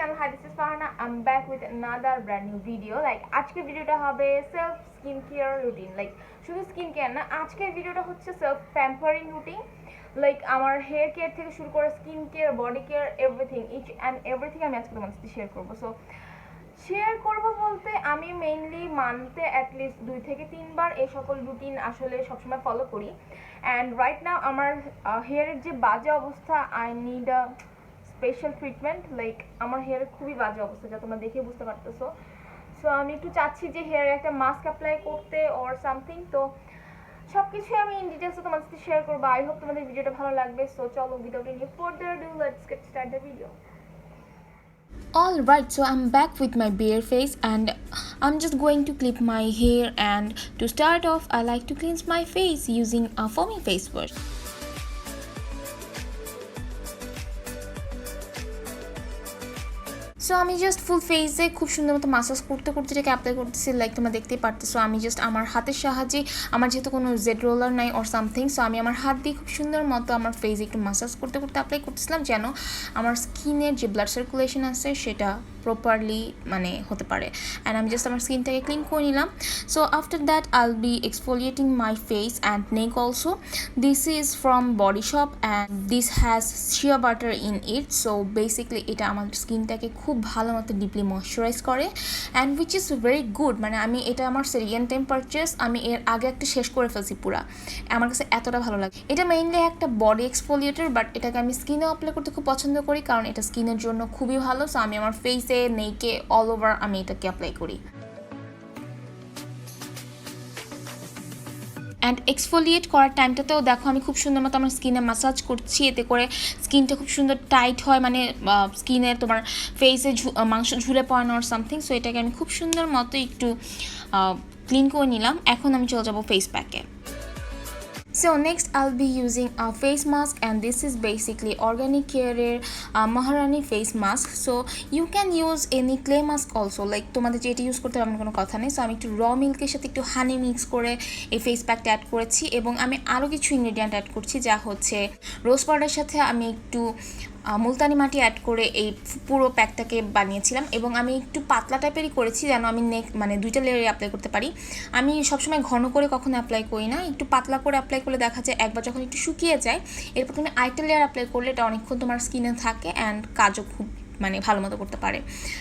channel. Hi, this is Farhana. I'm back with another brand new video. আজকের ভিডিওটা হবে self skincare routine. শুধু skin care না, আজকের ভিডিওটা হচ্ছে self pampering routine. আমার হেয়ার কেয়ার থেকে শুরু করে skin care, body care, everything, each and everything আমি আজকে তোমার সাথে শেয়ার করবো। সো শেয়ার করবো বলতে আমি মেইনলি মান্থে অ্যাটলিস্ট 2 থেকে 3 বার এই সকল রুটিন আসলে সবসময় ফলো করি। অ্যান্ড রাইট নাও আমার হেয়ারের যে বাজে অবস্থা, I need a special treatment. আমার হেয়ারের খুবই বাজে অবস্থা, যা তোমরা দেখে বুঝতে পারতেছো। সো আমি একটু চাচ্ছি যে হেয়ারে একটা মাস্ক অ্যাপ্লাই করতে অর সামথিং। তো সব কিছুই আমি ইন ডিটেলসে তোমাদের সাথে শেয়ার করবো। আই হোপ তোমাদের ভিডিওটা ভালো লাগবে। সো চলো, without any further ado, let's get start the video. Alright, so I'm back with my bare face and I'm just going to clip my hair, and to start off I like to cleanse my face using a foaming face wash. So আমি just ফুল ফেসে খুব সুন্দর মতো massage করতে করতে এটাকে apply করতেছি। তোমরা দেখতেই পারতেছো আমি জাস্ট আমার হাতের সাহায্যে, আমার যেহেতু কোনো জেড রোলার নাই অর সামথিং, সো আমি আমার হাত দিয়ে খুব সুন্দর মতো আমার ফেসে একটু মাসাজ করতে করতে অ্যাপ্লাই করতেছিলাম, যেন আমার স্কিনের যে ব্লাড সার্কুলেশন আছে সেটা প্রপারলি হতে পারে। অ্যান্ড আমি জাস্ট আমার স্কিনটাকে ক্লিন করে নিলাম। সো আফটার দ্যাট আইল B exfoliating my face and neck also. This is from body shop and this has shea butter in it. So basically এটা আমার স্কিনটাকে খুব ভালো মতো ডিপলি ময়শ্চারাইজ করে and which is very good. আমি এটা আমার সেকেন্ড টাইম পারচেস, আমি এর আগে একটা শেষ করে ফেলছি পুরা। আমার কাছে এতটা ভালো লাগে। এটা মেইনলি একটা বডি এক্সফোলিয়েটর, বাট এটাকে আমি স্কিনে অ্যাপ্লাই করতে খুব পছন্দ করি কারণ এটা স্কিনের জন্য খুবই ভালো। সো আমি আমার ফেসে, নেকে, অল ওভার আমি এটাকে অ্যাপ্লাই করি। অ্যান্ড এক্সফোলিয়েট করার টাইমটাতেও দেখো আমি খুব সুন্দর মতো আমার স্কিনে ম্যাসাজ করছি, এতে করে স্কিনটা খুব সুন্দর টাইট হয়, স্কিনে তোমার ফেসে মাংস ঝুলে পড়ে না অর সামথিং। সো এটাকে আমি খুব সুন্দর মতো একটু ক্লিন করে নিলাম। এখন আমি চলে যাবো face প্যাকে। So next I'll be using a face mask, and this is basically Organic Care Maharani face mask. So you can use any clay mask also, তোমাদের যেটা ইউজ করতে হবে কোনো কথা নেই। সো আমি একটু র মিল্কের সাথে একটু হানি মিক্স করে এই ফেস প্যাকটা অ্যাড করেছি, এবং আমি আরও কিছু ইনগ্রেডিয়েন্ট অ্যাড করছি, যা হচ্ছে রোজ পাউডারের সাথে আমি একটু মুলতানি মাটি অ্যাড করে এই পুরো প্যাকটাকে বানিয়েছিলাম, এবং আমি একটু পাতলা টাইপেরই করেছি যেন আমি দুইটা লেয়ারে অ্যাপ্লাই করতে পারি। আমি সবসময় ঘন করে কখনো অ্যাপ্লাই করি না, একটু পাতলা করে অ্যাপ্লাই করলে দেখা যায় একবার যখন একটু শুকিয়ে যায়, এরপর তুমি আরেকটা লেয়ার অ্যাপ্লাই করলে এটা অনেকক্ষণ তোমার স্কিনে থাকে অ্যান্ড কাজও খুব ভালো মতো করতে পারে।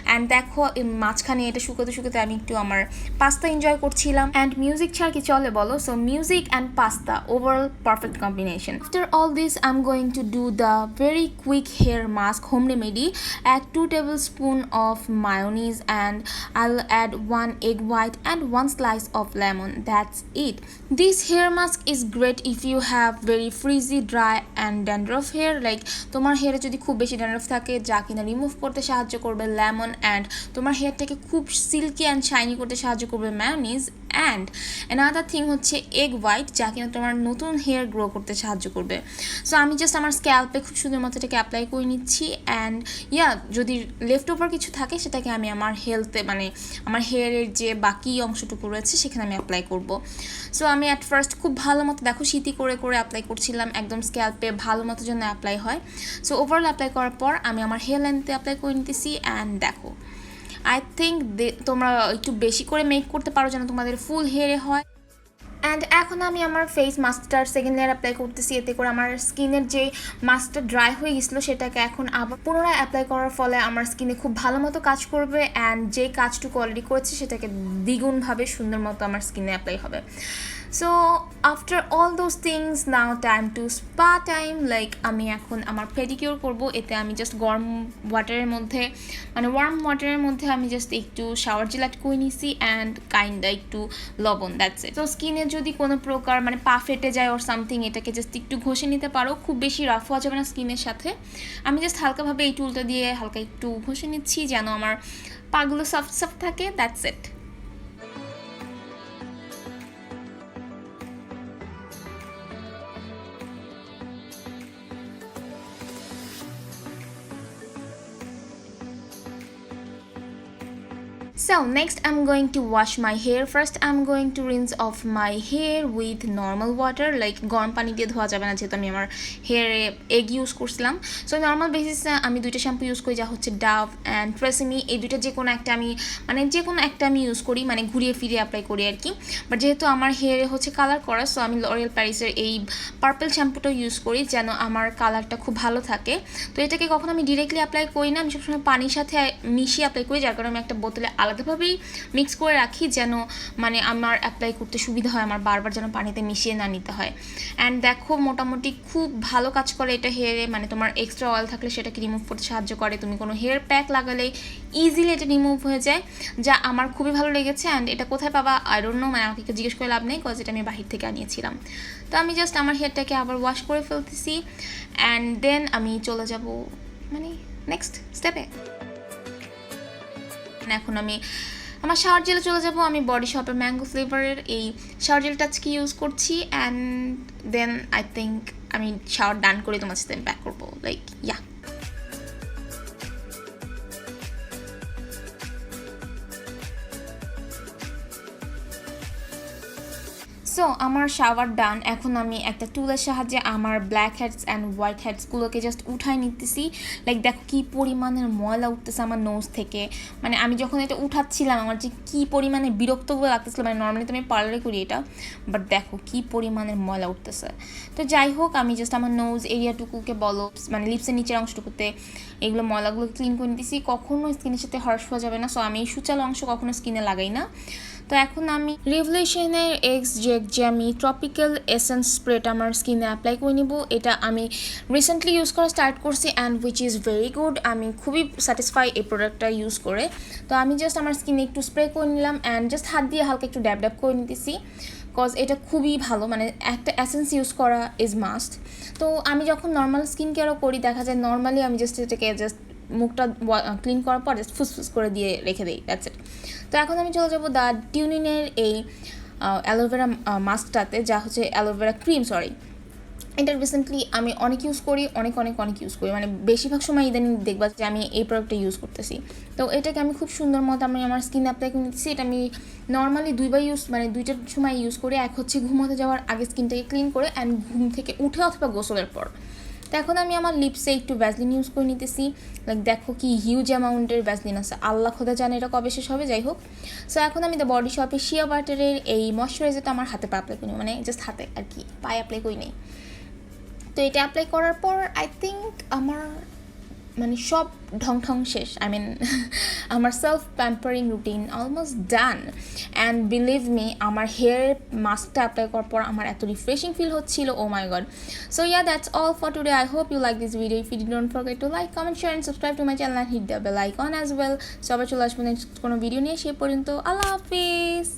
অ্যান্ড দেখো মাঝখানে এটা শুকোতে শুকোতে আমি একটু আমার পাস্তা এনজয় করছিলাম। অ্যান্ড মিউজিক ছাড়া কি চলে বলো? So music and pasta, overall perfect combination. After all this I am going to do the very quick hair mask home remedy. Add 2 tablespoons of mayonnaise, and I'll add 1 egg white and 1 slice of lemon. That's it. This hair mask is great if you have very frizzy, dry and dandruff hair. তোমার হেয়ারে যদি খুব বেশি dandruff থাকে, যা কিনা remove করতে সাহায্য করবে লেমন, অ্যান্ড তোমার হেয়ারটাকে খুব সিল্কি অ্যান্ড শাইনি করতে সাহায্য করবে ম্যায়োনিজ, অ্যান্ড অ্যানাদার থিং হচ্ছে এগ হোয়াইট, যা কিনা তোমার নতুন হেয়ার গ্রো করতে সাহায্য করবে। সো আমি জাস্ট আমার স্ক্যাল্পে খুব সুন্দর মতো এটাকে অ্যাপ্লাই করে নিচ্ছি। অ্যান্ড যদি লেফট ওভার কিছু থাকে সেটাকে আমি আমার আমার হেয়ারের যে বাকি অংশটুকু রয়েছে সেখানে আমি অ্যাপ্লাই করব। সো আমি অ্যাট ফার্স্ট খুব ভালো মতো দেখো শীতি করে করে অ্যাপ্লাই করছিলাম, একদম স্ক্যাল্পে ভালো মতো যেন অ্যাপ্লাই হয়। সো ওভারঅল অ্যাপ্লাই করার পর আমি আমার হেয়ার লেন্থে অ্যাপ্লাই করে নিতেছি। অ্যান্ড দেখো আই থিঙ্ক তোমরা একটু বেশি করে মেক করতে পারো যেন তোমাদের ফুল হেয়ারে হয়। অ্যান্ড এখন আমি আমার ফেস মাস্কটার সেকেন্ড লেয়ার অ্যাপ্লাই করতেছি, এতে করে আমার স্কিনের যে মাস্কটা ড্রাই হয়ে গেছিলো সেটাকে এখন আবার পুনরায় অ্যাপ্লাই করার ফলে আমার স্কিনে খুব ভালো মতো কাজ করবে, অ্যান্ড যে কাজটুকু অলরেডি করেছি সেটাকে দ্বিগুণভাবে সুন্দর মতো আমার স্কিনে অ্যাপ্লাই হবে। So after all those things now time to spa time. আমি এখন আমার পেডিকিউর করব। এতে আমি জাস্ট ওয়ার্ম ওয়াটারের মধ্যে আমি জাস্ট একটু শাওয়ার জেল অ্যাড করে নিছি অ্যান্ড কাইন্ডা একটু লবণ, দ্যাটস ইট। তো স্কিনে যদি কোনো প্রকার পা ফেটে যায় ওর সামথিং, এটাকে জাস্ট একটু ঘষে নিতে পারো, খুব বেশি রাফ হওয়া যাবে না স্কিনের সাথে। আমি জাস্ট হালকাভাবে এই টুলটা দিয়ে হালকা একটু ঘষে নিচ্ছি যেন আমার পাগুলো সফট সফট থাকে, that's it. So next I'm going to wash my hair. First I'm going to rinse off my hair with normal water, like গরম পানি দিয়ে ধোয়া যাবে না যেহেতু আমি আমার হেয়ারে এগ ইউজ করছিলাম। সো নর্মাল বেসিসে আমি দুইটা শ্যাম্পু ইউজ করি, যা হচ্ছে ডাভ অ্যান্ড ট্রেসেমি। এই দুইটা যে কোনো একটা আমি ইউজ করি, মানে ঘুরিয়ে ফিরিয়ে অ্যাপ্লাই করি আর কি। বাট যেহেতু আমার হেয়ারে হচ্ছে কালার করা, সো আমি লরিয়াল প্যারিসের এই পার্পল শ্যাম্পুটা ইউজ করি যেন আমার কালারটা খুব ভালো থাকে। তো এটাকে কখনো আমি ডিরেক্টলি অ্যাপ্লাই করি না, আমি সবসময় পানির সাথে মিশিয়ে অ্যাপ্লাই করি, যার কারণে আমি একটা বোতলে আলাদাভাবেই মিক্স করে রাখি যেন মানে আমার অ্যাপ্লাই করতে সুবিধা হয়, আমার বারবার যেন পানিতে মিশিয়ে না নিতে হয়। অ্যান্ড দেখো মোটামুটি খুব ভালো কাজ করে এটা হেয়ারে, মানে তোমার এক্সট্রা অয়েল থাকলে সেটাকে রিমুভ করতে সাহায্য করে। তুমি কোনো হেয়ার প্যাক লাগালে ইজিলি এটা রিমুভ হয়ে যায়, যা আমার খুবই ভালো লেগেছে। অ্যান্ড এটা কোথায় পাবা আই ডোন্ট নো, মানে আমাকে জিজ্ঞেস করে লাভ নেই, কজ এটা আমি বাহির থেকে আনিয়েছিলাম। তো আমি জাস্ট আমার হেয়ারটাকে আবার ওয়াশ করে ফেলতেছি অ্যান্ড দেন আমি চলে যাব মানে নেক্সট স্টেপে। এখন আমি আমার শাওয়ার জেলে চলে যাব। আমি বডি শপের ম্যাঙ্গো ফ্লেভারের এই শাওয়ার জেলটা আজকে ইউজ করছি অ্যান্ড দেন আই থিঙ্ক আমি শাওয়ার ডান করে তোমার সাথে ব্যাক করবো, লাইক ইয়া। সো আমার শাওয়ার ডান। এখন আমি একটা টুলের সাহায্যে আমার ব্ল্যাক হেডস অ্যান্ড হোয়াইট হেডসগুলোকে জাস্ট উঠাই নিতেছি। লাইক দেখো কী পরিমাণের ময়লা উঠতেছে আমার নোজ থেকে, মানে আমি যখন এটা উঠাচ্ছিলাম আমার যে কী পরিমাণে বিরক্তগুলো লাগতেছিল, মানে নর্মালি তো আমি পার্লারে করি এটা, বাট দেখো কী পরিমাণের ময়লা উঠতেছে। তো যাই হোক আমি জাস্ট আমার নোজ এরিয়াটুকুকে বলো, মানে লিপসের নিচের অংশটুকুতে এগুলো ময়লাগুলো ক্লিন করে নিতেছি। কখনো স্কিনের সাথে হার্শ হওয়া যাবে না, সো আমি এই সুচালো অংশ কখনো স্কিনে লাগাই না। তো এখন আমি রিভলিউশনের এক্স জেক জ্যামি ট্রপিক্যাল এসেন্স স্প্রেটা আমার স্কিনে অ্যাপ্লাই করে নিব। এটা আমি রিসেন্টলি ইউজ করা স্টার্ট করছি and which is very good. আমি খুবই স্যাটিসফাই এই প্রোডাক্টটা ইউজ করে। তো আমি জাস্ট আমার স্কিনে একটু স্প্রে করে নিলাম অ্যান্ড জাস্ট হাত দিয়ে হালকা একটু ড্যাব ড্যাব করে নিতেছি, কজ এটা খুবই ভালো, মানে একটা এসেন্স ইউজ করা ইজ মাস্ট। তো আমি যখন নর্মাল স্কিন কেয়ারও করি দেখা যায় নর্মালি আমি জাস্ট এটাকে জাস্ট মুখটা ক্লিন করার পর জাস্ট ফুসফুস করে দিয়ে রেখে দিই, দ্যাটস ইট। তো এখন আমি চলে যাবো দ্য টিউনিনের এই অ্যালোভেরা মাস্কটাতে, যা হচ্ছে অ্যালোভেরা ক্রিম, সরি। এটা রিসেন্টলি আমি অনেক ইউজ করি, অনেক ইউজ করি, মানে বেশিরভাগ সময় ইদানিং দেখবা যে আমি এই প্রোডাক্টটা ইউজ করতেছি। তো এটাকে আমি খুব সুন্দর মতো আমি আমার স্কিন অ্যাপ্লাই করে নিচ্ছি। এটা আমি নর্মালি দুইবার মানে দুইটার সময় ইউজ করি। এক হচ্ছে ঘুমোতে যাওয়ার আগে স্কিনটাকে ক্লিন করে অ্যান্ড ঘুম থেকে উঠে অথবা গোসলের পর। তো এখন আমি আমার লিপসে একটু ভ্যাসলিন ইউজ করে নিতেছি। লাইক দেখো কি হিউজ অ্যামাউন্টের ভ্যাসলিন আছে, আল্লাহ খোদা জানে এটা কবে শেষ হবে, যাই হোক। সো এখন আমি দ্য বডি শপে শিয়া বাটারের এই ময়শ্চারাইজারটা আমার হাতে পা অ্যাপ্লাই করি, মানে জাস্ট হাতে আর কি, পায়ে অ্যাপ্লাই করি নেই। তো এটা অ্যাপ্লাই করার পর আই থিঙ্ক আমার মানে সব ঢং শেষ, আই মিন আমার self pampering routine almost done. And believe me আমার হেয়ার মাস্কটা অ্যাপ্লাই করার পর আমার এত রিফ্রেশিং ফিল হচ্ছিল, oh my god. So yeah that's all for today. I hope you like this video. If you don't forget to like, comment, share and subscribe to my channel and hit the bell icon as well. সবাই চলে আসবেন কোনো video নিয়ে, সে পর্যন্ত আল্লাহ হাফিজ।